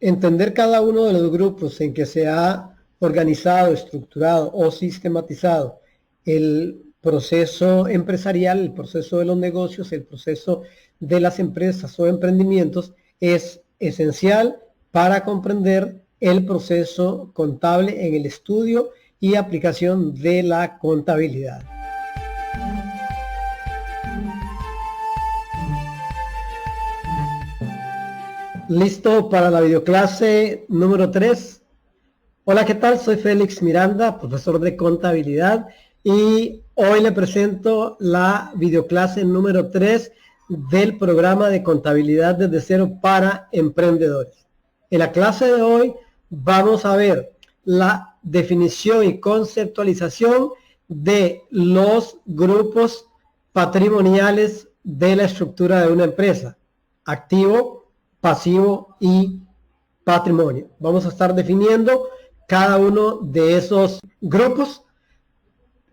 Entender cada uno de los grupos en que se ha organizado, estructurado o sistematizado el proceso empresarial, el proceso de los negocios, el proceso de las empresas o emprendimientos es esencial para comprender el proceso contable en el estudio y aplicación de la contabilidad. ¿Listo para la videoclase número 3? Hola, ¿qué tal? Soy Félix Miranda, profesor de contabilidad, y hoy le presento la videoclase número 3 del programa de contabilidad desde cero para emprendedores. En la clase de hoy vamos a ver la definición y conceptualización de los grupos patrimoniales de la estructura de una empresa: activo, pasivo y patrimonio. Vamos a estar definiendo cada uno de esos grupos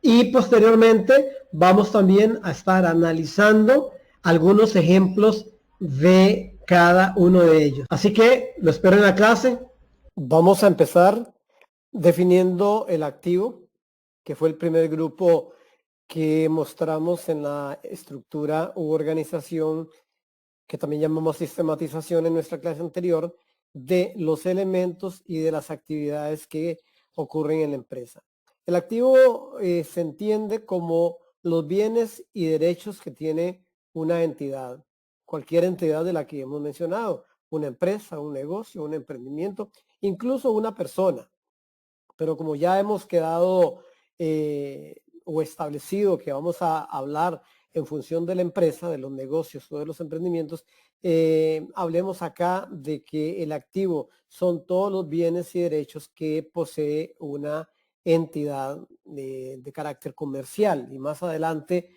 y posteriormente vamos también a estar analizando algunos ejemplos de cada uno de ellos. Así que lo espero en la clase. Vamos a empezar definiendo el activo, que fue el primer grupo que mostramos en la estructura u organización, que también llamamos sistematización en nuestra clase anterior, de los elementos y de las actividades que ocurren en la empresa. El activo se entiende como los bienes y derechos que tiene una entidad, cualquier entidad de la que hemos mencionado, una empresa, un negocio, un emprendimiento, incluso una persona. Pero como ya hemos quedado o establecido que vamos a hablar en función de la empresa, de los negocios o de los emprendimientos, hablemos acá de que el activo son todos los bienes y derechos que posee una entidad de carácter comercial. Y más adelante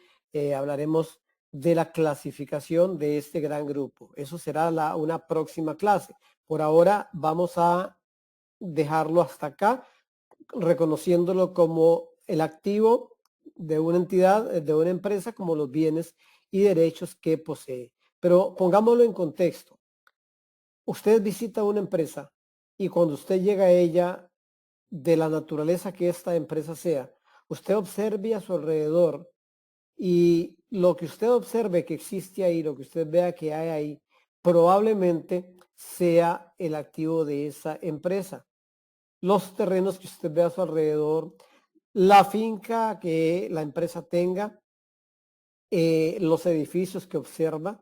hablaremos de la clasificación de este gran grupo. Eso será una próxima clase. Por ahora vamos a dejarlo hasta acá, reconociéndolo como el activo de una entidad, de una empresa, como los bienes y derechos que posee. Pero pongámoslo en contexto. Usted visita una empresa y cuando usted llega a ella, de la naturaleza que esta empresa sea, usted observe a su alrededor y lo que usted observe que existe ahí, lo que usted vea que hay ahí, probablemente sea el activo de esa empresa. Los terrenos que usted ve a su alrededor, la finca que la empresa tenga, los edificios que observa.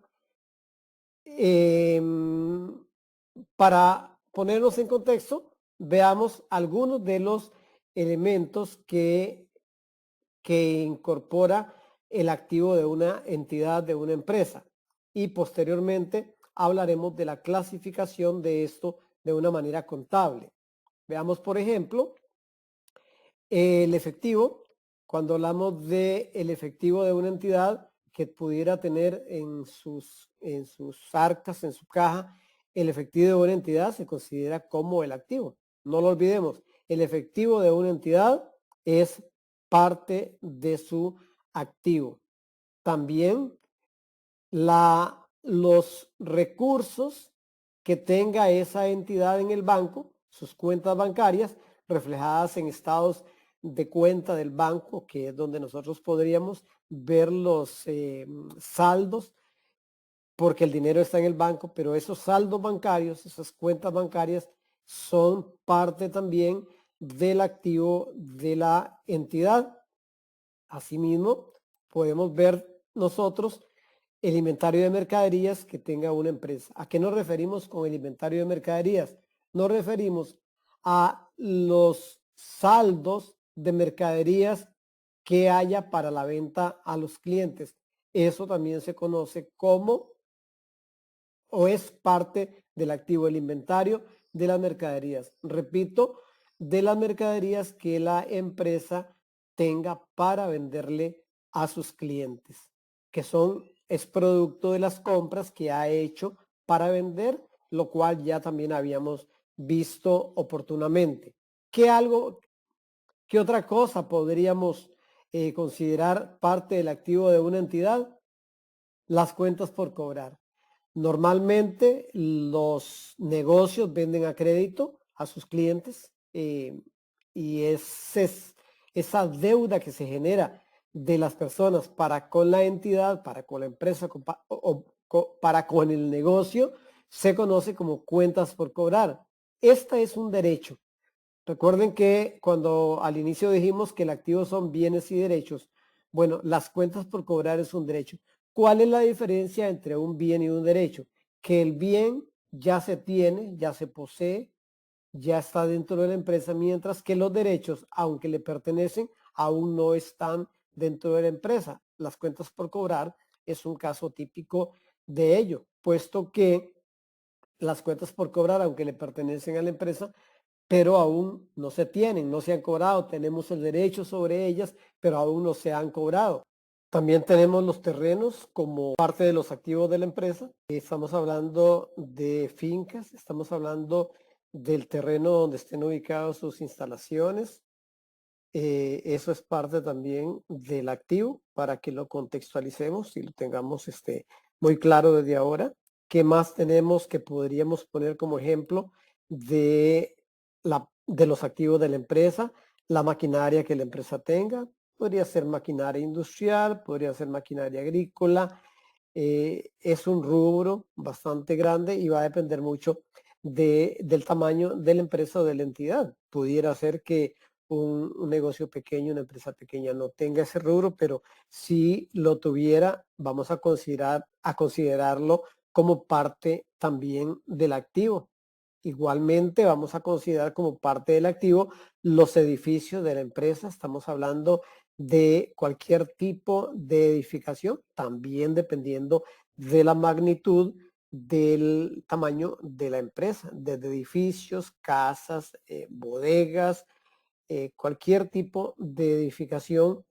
Para ponernos en contexto, veamos algunos de los elementos que incorpora el activo de una entidad, de una empresa. Y posteriormente hablaremos de la clasificación de esto de una manera contable. Veamos, por ejemplo, el efectivo. Cuando hablamos de el efectivo de una entidad que pudiera tener en sus arcas, en su caja, el efectivo de una entidad se considera como el activo. No lo olvidemos, el efectivo de una entidad es parte de su activo. También los recursos que tenga esa entidad en el banco, sus cuentas bancarias, reflejadas en estados de cuenta del banco, que es donde nosotros podríamos ver los saldos, porque el dinero está en el banco, pero esos saldos bancarios, esas cuentas bancarias, son parte también del activo de la entidad. Asimismo, podemos ver nosotros el inventario de mercaderías que tenga una empresa. ¿A qué nos referimos con el inventario de mercaderías? Nos referimos a los saldos de mercaderías que haya para la venta a los clientes. Eso también se conoce como, o es parte del activo, el inventario de las mercaderías. Repito, de las mercaderías que la empresa tenga para venderle a sus clientes, que es producto de las compras que ha hecho para vender, lo cual ya también habíamos visto oportunamente. ¿Qué otra cosa podríamos considerar parte del activo de una entidad? Las cuentas por cobrar. Normalmente los negocios venden a crédito a sus clientes y esa deuda que se genera de las personas para con la entidad, para con la empresa para con el negocio, se conoce como cuentas por cobrar. Esta es un derecho. Recuerden que cuando al inicio dijimos que el activo son bienes y derechos, bueno, las cuentas por cobrar es un derecho. ¿Cuál es la diferencia entre un bien y un derecho? Que el bien ya se tiene, ya se posee, ya está dentro de la empresa, mientras que los derechos, aunque le pertenecen, aún no están dentro de la empresa. Las cuentas por cobrar es un caso típico de ello, puesto que las cuentas por cobrar, aunque le pertenecen a la empresa, pero aún no se tienen, no se han cobrado. Tenemos el derecho sobre ellas, pero aún no se han cobrado. También tenemos los terrenos como parte de los activos de la empresa. Estamos hablando de fincas, estamos hablando del terreno donde estén ubicadas sus instalaciones. Eso es parte también del activo para que lo contextualicemos y lo tengamos muy claro desde ahora. ¿Qué más tenemos que podríamos poner como ejemplo de, de los activos de la empresa? La maquinaria que la empresa tenga. Podría ser maquinaria industrial, podría ser maquinaria agrícola. Es un rubro bastante grande y va a depender mucho del tamaño de la empresa o de la entidad. Pudiera ser que un negocio pequeño, una empresa pequeña no tenga ese rubro, pero si lo tuviera, vamos a considerarlo como parte también del activo. Igualmente vamos a considerar como parte del activo los edificios de la empresa. Estamos hablando de cualquier tipo de edificación, también dependiendo de la magnitud del tamaño de la empresa, desde edificios, casas, bodegas, cualquier tipo de edificación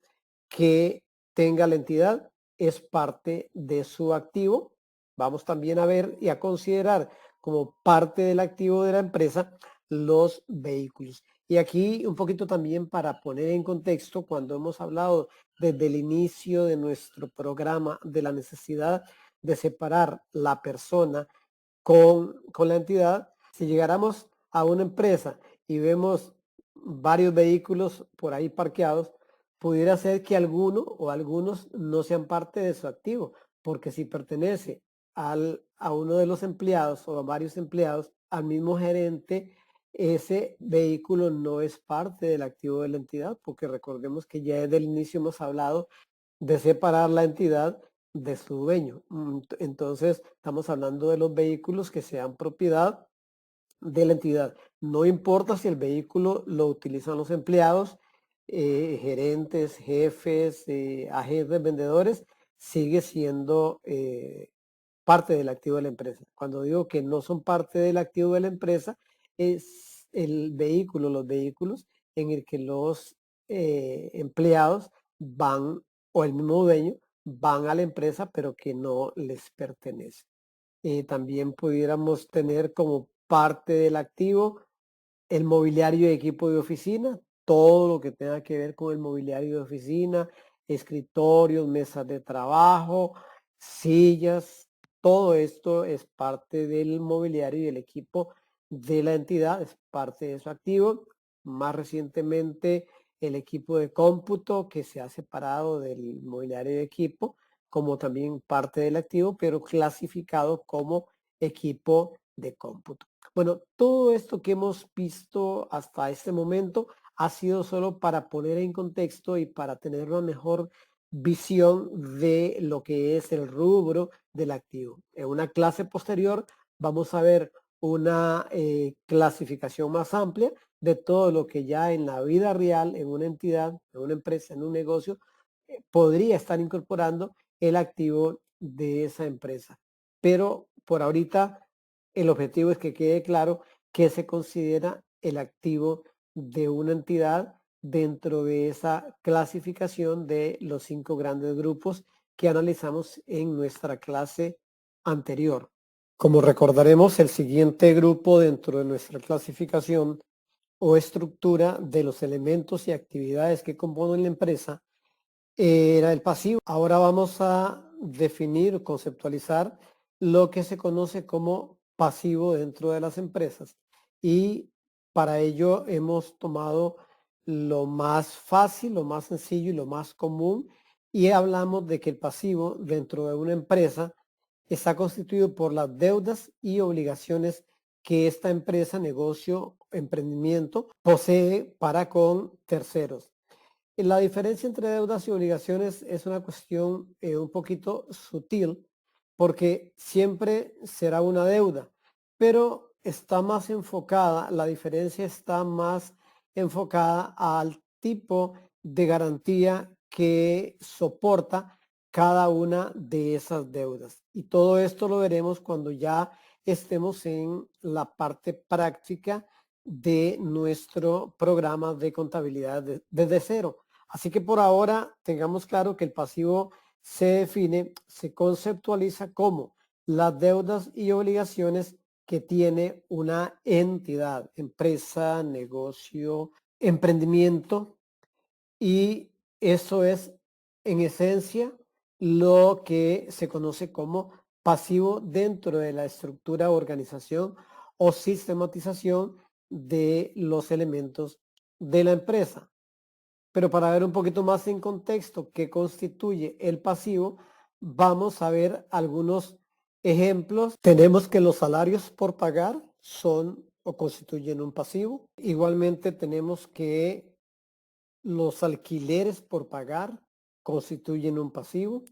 que tenga la entidad es parte de su activo. Vamos también a ver y a considerar como parte del activo de la empresa los vehículos. Y aquí un poquito también para poner en contexto, cuando hemos hablado desde el inicio de nuestro programa de la necesidad de separar la persona con la entidad, si llegáramos a una empresa y vemos varios vehículos por ahí parqueados, pudiera ser que alguno o algunos no sean parte de su activo, porque si pertenece a uno de los empleados o a varios empleados, al mismo gerente, ese vehículo no es parte del activo de la entidad, porque recordemos que ya desde el inicio hemos hablado de separar la entidad de su dueño. Entonces, estamos hablando de los vehículos que sean propiedad de la entidad. No importa si el vehículo lo utilizan los empleados, gerentes, jefes, agentes, vendedores, sigue siendo parte del activo de la empresa. Cuando digo que no son parte del activo de la empresa, es el vehículo, los vehículos en el que los empleados van, o el mismo dueño, van a la empresa, pero que no les pertenece. También pudiéramos tener como parte del activo el mobiliario de equipo de oficina, todo lo que tenga que ver con el mobiliario de oficina, escritorios, mesas de trabajo, sillas, todo esto es parte del mobiliario y el equipo de la entidad, es parte de su activo. Más recientemente, el equipo de cómputo que se ha separado del mobiliario de equipo como también parte del activo, pero clasificado como equipo de cómputo. Bueno, todo esto que hemos visto hasta este momento ha sido solo para poner en contexto y para tener una mejor visión de lo que es el rubro del activo. En una clase posterior vamos a ver una clasificación más amplia de todo lo que ya en la vida real, en una entidad, en una empresa, en un negocio, podría estar incorporando el activo de esa empresa. Pero por ahorita el objetivo es que quede claro qué se considera el activo de una entidad dentro de esa clasificación de los 5 grandes grupos que analizamos en nuestra clase anterior. Como recordaremos, el siguiente grupo dentro de nuestra clasificación o estructura de los elementos y actividades que componen la empresa era el pasivo. Ahora vamos a definir o conceptualizar lo que se conoce como pasivo dentro de las empresas. Y para ello hemos tomado lo más fácil, lo más sencillo y lo más común, y hablamos de que el pasivo dentro de una empresa está constituido por las deudas y obligaciones que esta empresa, negocio, emprendimiento posee para con terceros. La diferencia entre deudas y obligaciones es una cuestión un poquito sutil, porque siempre será una deuda, pero está más enfocada, la diferencia está más enfocada al tipo de garantía que soporta cada una de esas deudas. Y todo esto lo veremos cuando ya estemos en la parte práctica de nuestro programa de contabilidad desde cero. Así que por ahora tengamos claro que el pasivo se define, se conceptualiza como las deudas y obligaciones que tiene una entidad, empresa, negocio, emprendimiento, y eso es en esencia lo que se conoce como pasivo dentro de la estructura, organización o sistematización de los elementos de la empresa. Pero para ver un poquito más en contexto qué constituye el pasivo, vamos a ver algunos ejemplos. Tenemos que los salarios por pagar son o constituyen un pasivo. Igualmente tenemos que los alquileres por pagar constituyen un pasivo.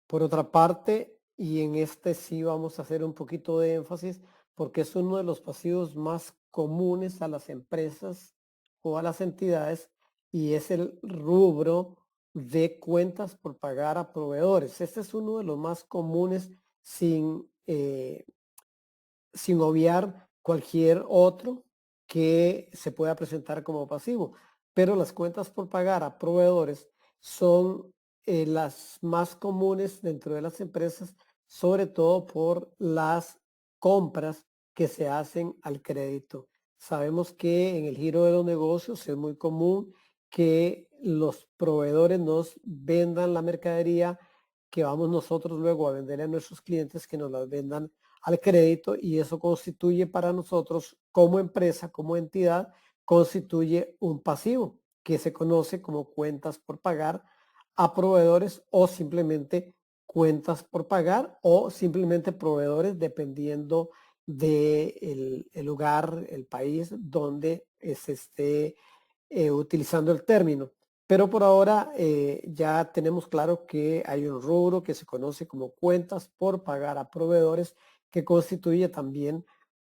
Por otra parte, y en este sí vamos a hacer un poquito de énfasis, porque es uno de los pasivos más comunes a las empresas o a las entidades, y es el rubro de cuentas por pagar a proveedores. Este es uno de los más comunes sin obviar cualquier otro que se pueda presentar como pasivo. Pero las cuentas por pagar a proveedores son las más comunes dentro de las empresas, sobre todo por las compras que se hacen al crédito. Sabemos que en el giro de los negocios es muy común que los proveedores nos vendan la mercadería que vamos nosotros luego a vender a nuestros clientes, que nos las vendan al crédito, y eso constituye para nosotros como empresa, como entidad, constituye un pasivo que se conoce como cuentas por pagar a proveedores, o simplemente cuentas por pagar, o simplemente proveedores, dependiendo del lugar, el país donde se esté utilizando el término. Pero por ahora ya tenemos claro que hay un rubro que se conoce como cuentas por pagar a proveedores, que constituye también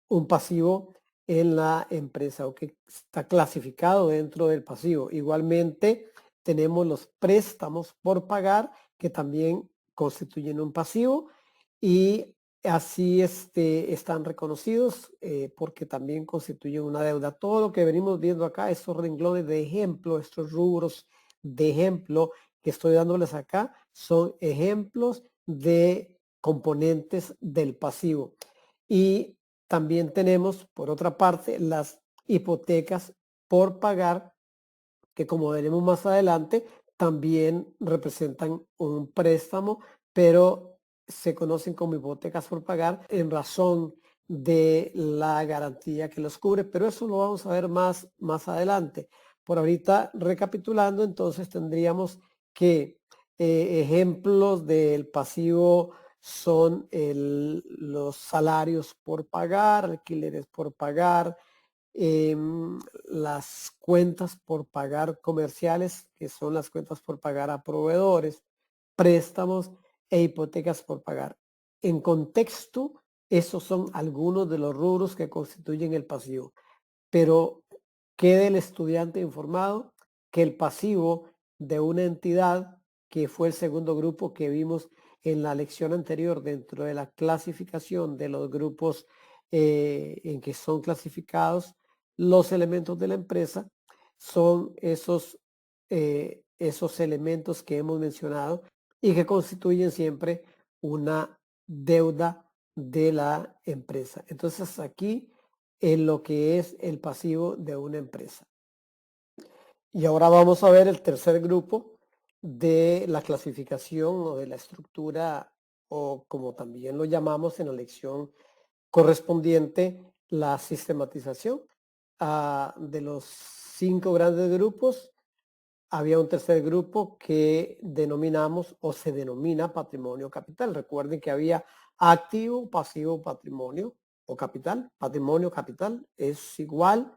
un pasivo en la empresa, o que está clasificado dentro del pasivo. Igualmente tenemos los préstamos por pagar, que también constituyen un pasivo, y así están reconocidos porque también constituyen una deuda. Todo lo que venimos viendo acá, estos renglones de ejemplo, estos rubros de ejemplo que estoy dándoles acá, son ejemplos de componentes del pasivo. Y también tenemos, por otra parte, las hipotecas por pagar, que como veremos más adelante, también representan un préstamo, pero se conocen como hipotecas por pagar en razón de la garantía que los cubre, pero eso lo vamos a ver más adelante. Por ahorita, recapitulando, entonces tendríamos que ejemplos del pasivo son los salarios por pagar, alquileres por pagar, las cuentas por pagar comerciales, que son las cuentas por pagar a proveedores, préstamos e hipotecas por pagar. En contexto, esos son algunos de los rubros que constituyen el pasivo. Pero quede el estudiante informado que el pasivo de una entidad, que fue el segundo grupo que vimos en la lección anterior dentro de la clasificación de los grupos en que son clasificados los elementos de la empresa, son esos elementos que hemos mencionado y que constituyen siempre una deuda de la empresa. Entonces aquí en lo que es el pasivo de una empresa. Y ahora vamos a ver el tercer grupo de la clasificación o de la estructura o como también lo llamamos en la lección correspondiente, la sistematización. De los 5 grandes grupos, había un tercer grupo que denominamos o se denomina patrimonio capital. Recuerden que había activo, pasivo, patrimonio o capital. Patrimonio capital es igual.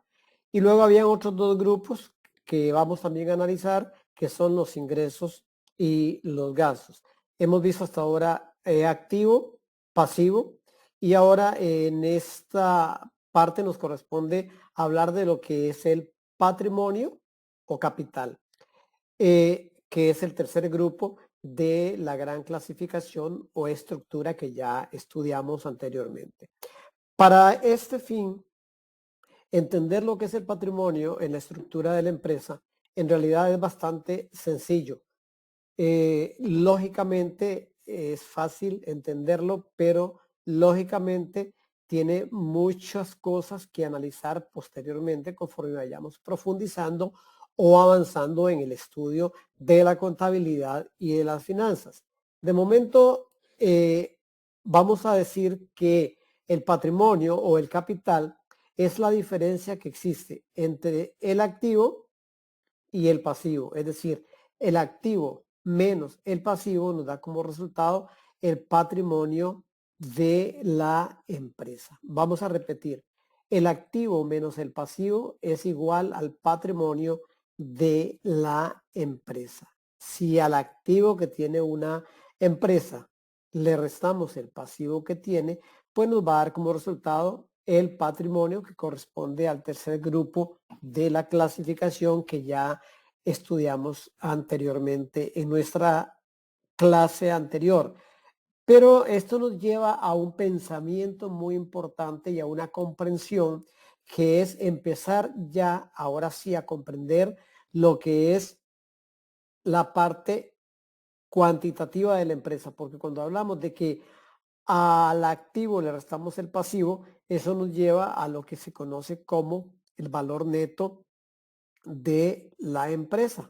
Y luego había otros 2 grupos que vamos también a analizar, que son los ingresos y los gastos. Hemos visto hasta ahora activo, pasivo, y ahora en esta parte nos corresponde hablar de lo que es el patrimonio o capital, que es el tercer grupo de la gran clasificación o estructura que ya estudiamos anteriormente. Para este fin, entender lo que es el patrimonio en la estructura de la empresa en realidad es bastante sencillo. Lógicamente es fácil entenderlo, pero lógicamente tiene muchas cosas que analizar posteriormente conforme vayamos profundizando o avanzando en el estudio de la contabilidad y de las finanzas. De momento, vamos a decir que el patrimonio o el capital es la diferencia que existe entre el activo y el pasivo. Es decir, el activo menos el pasivo nos da como resultado el patrimonio de la empresa. Vamos a repetir. El activo menos el pasivo es igual al patrimonio de la empresa. Si al activo que tiene una empresa le restamos el pasivo que tiene, pues nos va a dar como resultado el patrimonio que corresponde al tercer grupo de la clasificación que ya estudiamos anteriormente en nuestra clase anterior. Pero esto nos lleva a un pensamiento muy importante y a una comprensión, que es empezar ya, ahora sí, a comprender lo que es la parte cuantitativa de la empresa, porque cuando hablamos de que al activo le restamos el pasivo, eso nos lleva a lo que se conoce como el valor neto de la empresa.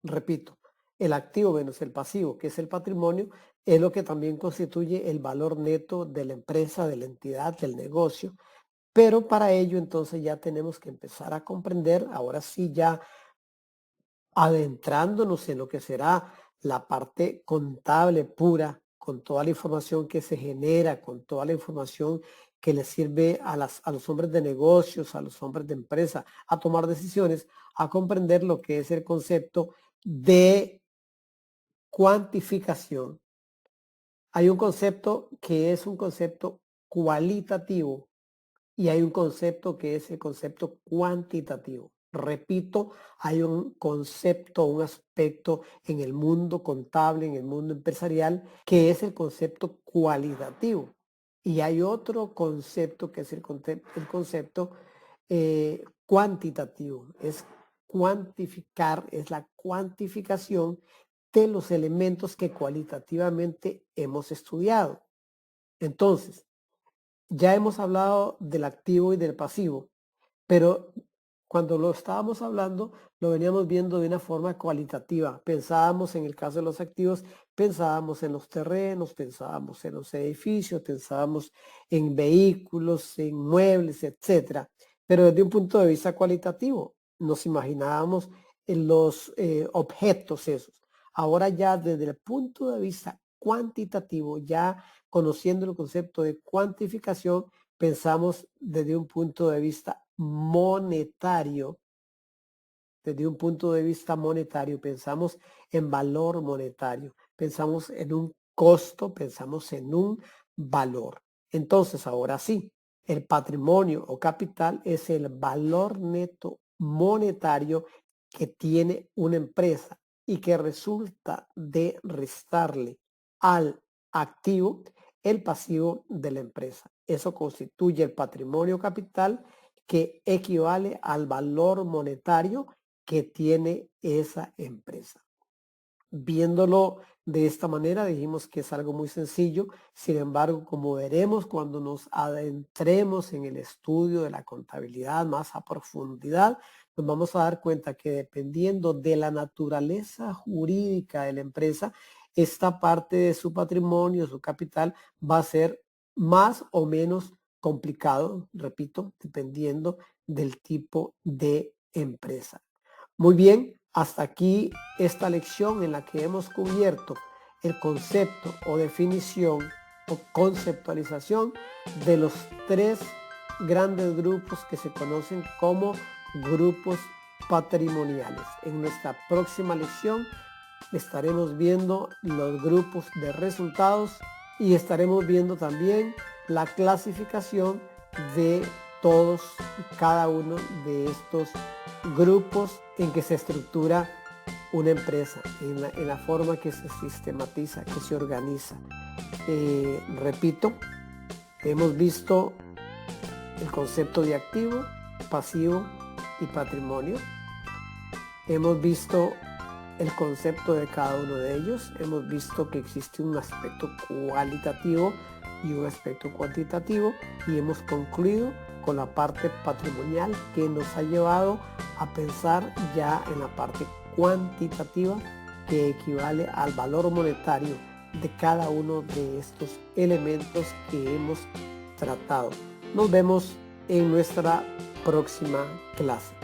Repito, el activo menos el pasivo, que es el patrimonio, es lo que también constituye el valor neto de la empresa, de la entidad, del negocio. Pero para ello entonces ya tenemos que empezar a comprender, ahora sí ya adentrándonos en lo que será la parte contable pura, con toda la información que se genera, con toda la información que le sirve a los hombres de negocios, a los hombres de empresa, a tomar decisiones, a comprender lo que es el concepto de cuantificación. Hay un concepto que es un concepto cualitativo y hay un concepto que es el concepto cuantitativo. Repito, hay un concepto, un aspecto en el mundo contable, en el mundo empresarial, que es el concepto cualitativo. Y hay otro concepto que es el concepto cuantitativo. Es cuantificar, es la cuantificación de los elementos que cualitativamente hemos estudiado. Entonces, ya hemos hablado del activo y del pasivo, pero cuando lo estábamos hablando, lo veníamos viendo de una forma cualitativa. Pensábamos en el caso de los activos, pensábamos en los terrenos, pensábamos en los edificios, pensábamos en vehículos, en muebles, etcétera. Pero desde un punto de vista cualitativo, nos imaginábamos en los objetos esos. Ahora ya desde el punto de vista cuantitativo, ya conociendo el concepto de cuantificación, pensamos desde un punto de vista monetario. Desde un punto de vista monetario, pensamos en valor monetario, pensamos en un costo, pensamos en un valor. Entonces, ahora sí, el patrimonio o capital es el valor neto monetario que tiene una empresa y que resulta de restarle al activo el pasivo de la empresa. Eso constituye el patrimonio capital, que equivale al valor monetario que tiene esa empresa. Viéndolo de esta manera, dijimos que es algo muy sencillo. Sin embargo, como veremos cuando nos adentremos en el estudio de la contabilidad más a profundidad, nos vamos a dar cuenta que dependiendo de la naturaleza jurídica de la empresa, esta parte de su patrimonio, su capital, va a ser más o menos complicado, repito, dependiendo del tipo de empresa. Muy bien, hasta aquí esta lección en la que hemos cubierto el concepto o definición o conceptualización de los tres grandes grupos que se conocen como grupos patrimoniales. En nuestra próxima lección estaremos viendo los grupos de resultados y estaremos viendo también la clasificación de todos y cada uno de estos grupos en que se estructura una empresa, en la forma que se sistematiza, que se organiza. Repito, hemos visto el concepto de activo, pasivo y patrimonio. Hemos visto el concepto de cada uno de ellos. Hemos visto que existe un aspecto cualitativo y un aspecto cuantitativo y hemos concluido con la parte patrimonial que nos ha llevado a pensar ya en la parte cuantitativa que equivale al valor monetario de cada uno de estos elementos que hemos tratado. Nos vemos en nuestra próxima clase.